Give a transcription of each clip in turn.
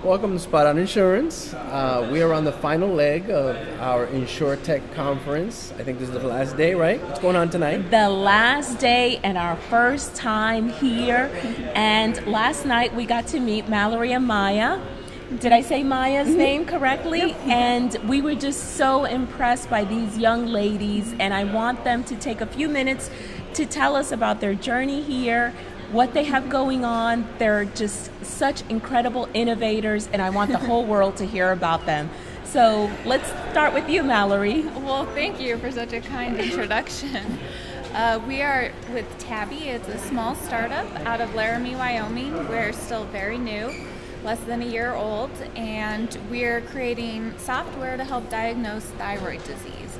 Welcome to Spot On Insurance. We are on the final leg of our Insuretech conference. I think this is the last day, right? What's going on tonight? The last day and our first time here. And last night we got to meet Mallory and Maya. Did I say Maya's name correctly? Yep. And we were just so impressed by these young ladies, and I want them to take a few minutes to tell us about their journey here, what they have going on. They're just such incredible innovators, and I want the whole world to hear about them. So let's start with you, Mallory. Well, thank you for such a kind introduction. We are with Tabby. It's a small startup out of Laramie, Wyoming. We're still very new, less than a year old, and we're creating software to help diagnose thyroid disease.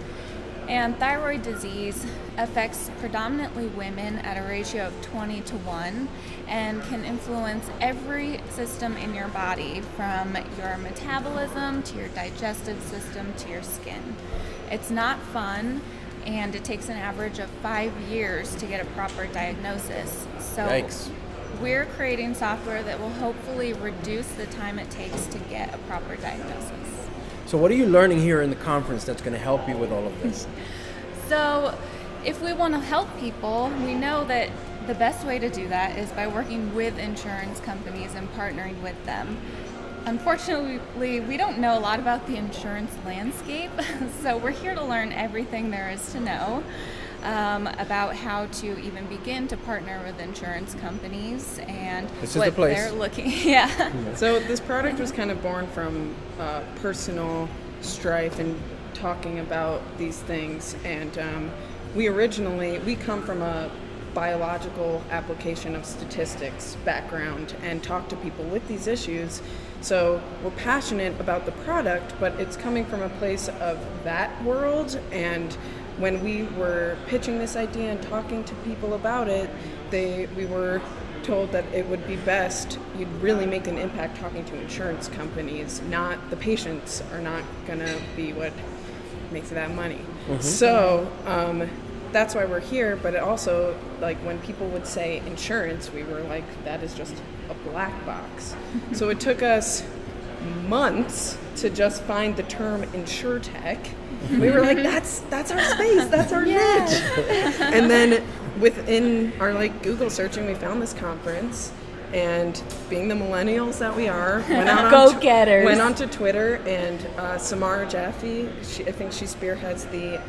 And thyroid disease affects predominantly women at a ratio of 20-1 and can influence every system in your body, from your metabolism to your digestive system to your skin. It's not fun, and it takes an average of 5 years to get a proper diagnosis. So Yikes. We're creating software that will hopefully reduce the time it takes to get a proper diagnosis. So what are you learning here in the conference that's going to help you with all of this? So if we want to help people, we know that the best way to do that is by working with insurance companies and partnering with them. Unfortunately, we don't know a lot about the insurance landscape, so we're here to learn everything there is to know about how to even begin to partner with insurance companies and what they're looking. Yeah. So this product was kind of born from personal strife and talking about these things, and we come from a biological application of statistics background and talk to people with these issues. So we're passionate about the product, but it's coming from a place of that world. And when we were pitching this idea and talking to people about it, we were told that it would be best, you'd really make an impact talking to insurance companies, not the patients are not gonna be what makes that money. Mm-hmm. So that's why we're here, but it also, like, when people would say insurance, we were like, that is just a black box. So it took us months to just find the term insurtech. We were like, that's our space, that's our niche. And then within our Google searching, we found this conference, and being the millennials that we are, went onto Twitter, and Samara Jaffe, I think she spearheads the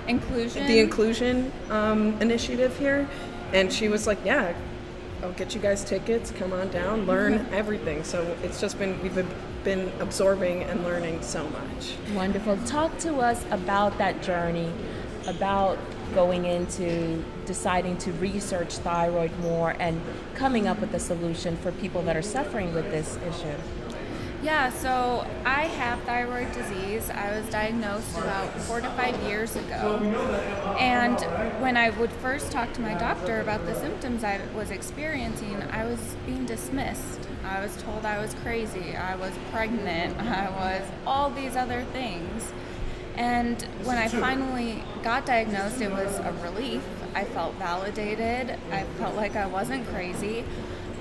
inclusion initiative here, and she was like, yeah, I'll get you guys tickets, come on down, learn everything. So it's just we've been absorbing and learning so much. Wonderful. Talk to us about that journey, about going into deciding to research thyroid more and coming up with a solution for people that are suffering with this issue. Yeah, so I have thyroid disease. I was diagnosed about 4 to 5 years ago. And when I would first talk to my doctor about the symptoms I was experiencing, I was being dismissed. I was told I was crazy, I was pregnant, I was all these other things. And when I finally got diagnosed, it was a relief. I felt validated. I felt like I wasn't crazy.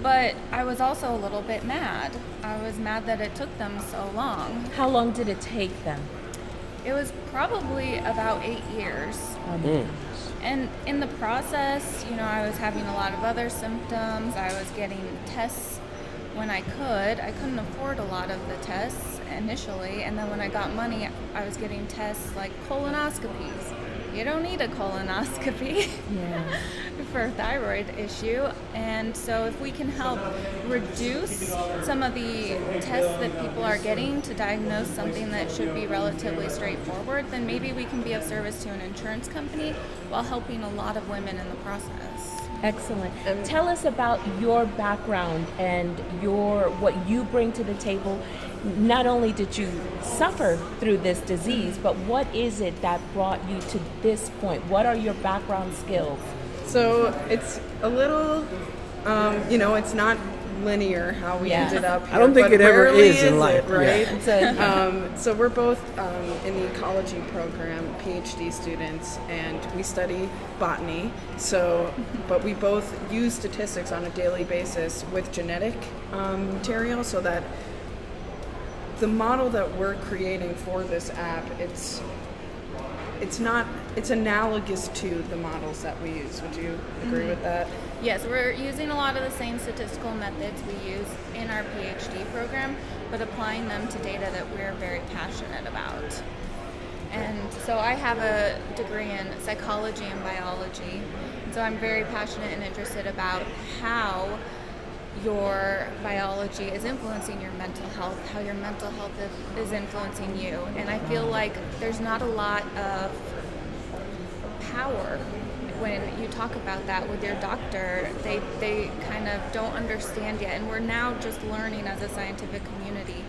But I was also a little bit mad. I was mad that it took them so long. How long did it take them? It was probably about 8 years. And in the process, I was having a lot of other symptoms. I was getting tests when I could. I couldn't afford a lot of the tests initially. And then when I got money, I was getting tests like colonoscopies. You don't need a colonoscopy for a thyroid issue. And so if we can help reduce some of the tests that people are getting to diagnose something that should be relatively straightforward, then maybe we can be of service to an insurance company while helping a lot of women in the process. Excellent. Tell us about your background and what you bring to the table. Not only did you suffer through this disease, but what is it that brought you to this point? What are your background skills? So it's a little, it's not linear how we Yes. ended up here. I don't think but it ever rarely is in life, it, right? yeah. It's a- So we're both in the ecology program, PhD students, and we study botany. So, but we both use statistics on a daily basis with genetic material, so that the model that we're creating for this app, it's analogous to the models that we use. Would you agree with that? Yes, we're using a lot of the same statistical methods we use in our PhD program, but applying them to data that we're very passionate about. And so I have a degree in psychology and biology, and so I'm very passionate and interested about how your biology is influencing your mental health, how your mental health is influencing you. And I feel like there's not a lot of power when you talk about that with your doctor. They kind of don't understand yet, and we're now just learning as a scientific community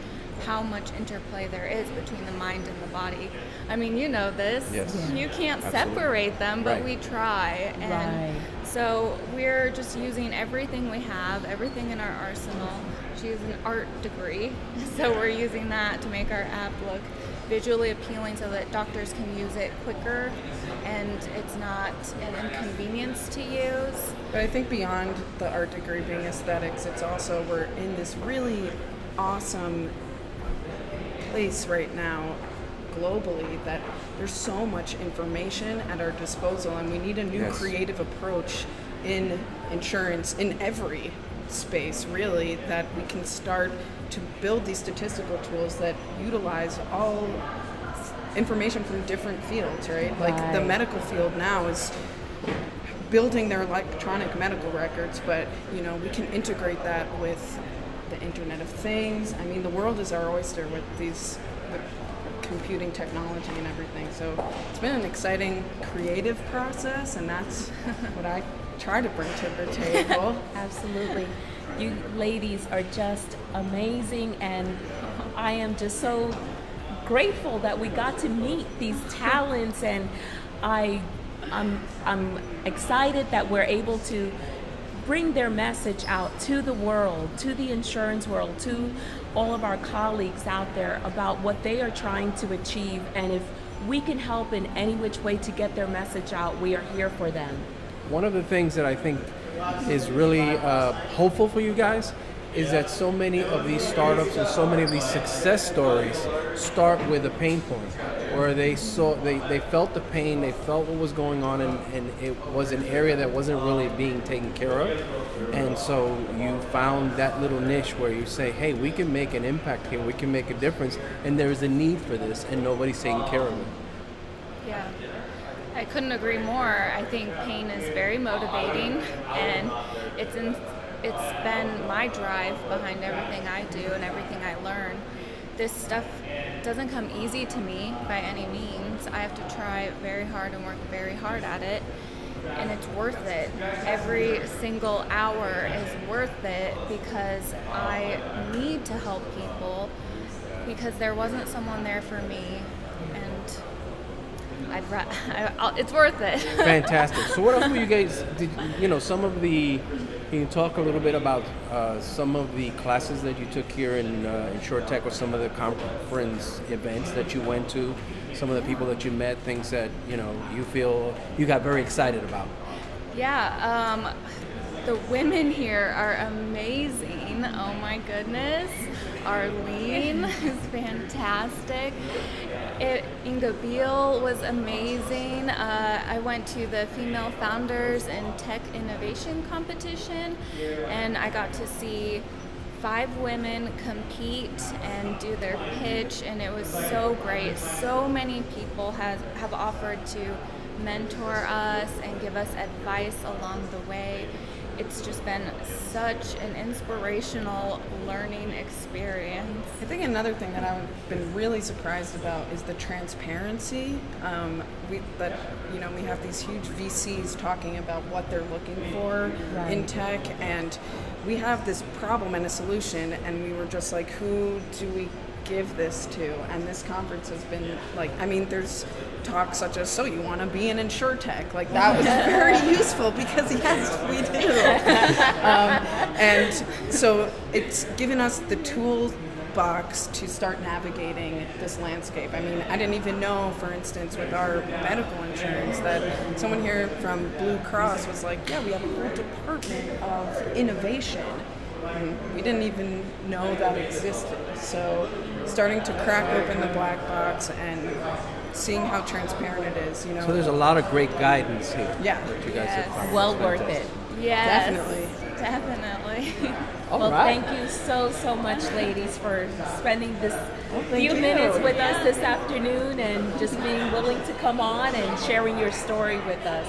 how much interplay there is between the mind and the body. I mean, you know this. Yes. Yeah. You can't Absolutely. separate them, but Right. we try. And Right. so we're just using everything we have, everything in our arsenal. She has an art degree, so we're using that to make our app look visually appealing so that doctors can use it quicker and it's not an inconvenience to use. But I think beyond the art degree being aesthetics, it's also we're in this really awesome place right now globally that there's so much information at our disposal, and we need a new Yes. creative approach in insurance in every space, really, that we can start to build these statistical tools that utilize all information from different fields, right? Like the Right. medical field now is building their electronic medical records, but we can integrate that with the Internet of Things. I mean, the world is our oyster with with computing technology and everything. So it's been an exciting creative process, and that's what I try to bring to the table. Absolutely. You ladies are just amazing, and I am just so grateful that we got to meet these talents, and I'm excited that we're able to bring their message out to the world, to the insurance world, to all of our colleagues out there about what they are trying to achieve. And if we can help in any which way to get their message out, we are here for them. One of the things that I think is really hopeful for you guys is that so many of these startups and so many of these success stories start with a pain point, where they felt the pain, they felt what was going on, and it was an area that wasn't really being taken care of. And so you found that little niche where you say, hey, we can make an impact here, we can make a difference, and there's a need for this, and nobody's taking care of it. Yeah, I couldn't agree more. I think pain is very motivating, and it's been my drive behind everything I do and everything I learn. This stuff doesn't come easy to me by any means. I have to try very hard and work very hard at it, and it's worth it. Every single hour is worth it because I need to help people, because there wasn't someone there for me, and it's worth it. Fantastic. So what else were you guys, can you talk a little bit about some of the classes that you took here in Insuretech, or some of the conference events that you went to, some of the people that you met, things that, you feel you got very excited about? Yeah, the women here are amazing. Oh my goodness. Arleen is fantastic. Inga Beal was amazing. I went to the Female Founders in Tech Innovation competition, and I got to see 5 women compete and do their pitch, and it was so great. So many people have offered to mentor us and give us advice along the way. It's just been such an inspirational learning experience. I think another thing that I've been really surprised about is the transparency. We have these huge VCs talking about what they're looking for in tech, and we have this problem and a solution, and we were just like, who do we give this to? And this conference has been there's talks such as, so you want to be an insurtech? Like, that was very useful because, yes, we do. And so it's given us the toolbox to start navigating this landscape. I mean, I didn't even know, for instance, with our medical insurance, that someone here from Blue Cross was like, yeah, we have a whole department of innovation. And we didn't even know that existed. So starting to crack open the black box and seeing how transparent it is, you know. So there's a lot of great guidance here. Yeah. That you guys Yes. have found. Well It's worth fantastic. it. Yes, Definitely. definitely. All Well, right. thank you so much, ladies, for spending this few you. minutes with us this afternoon and just being willing to come on and sharing your story with us.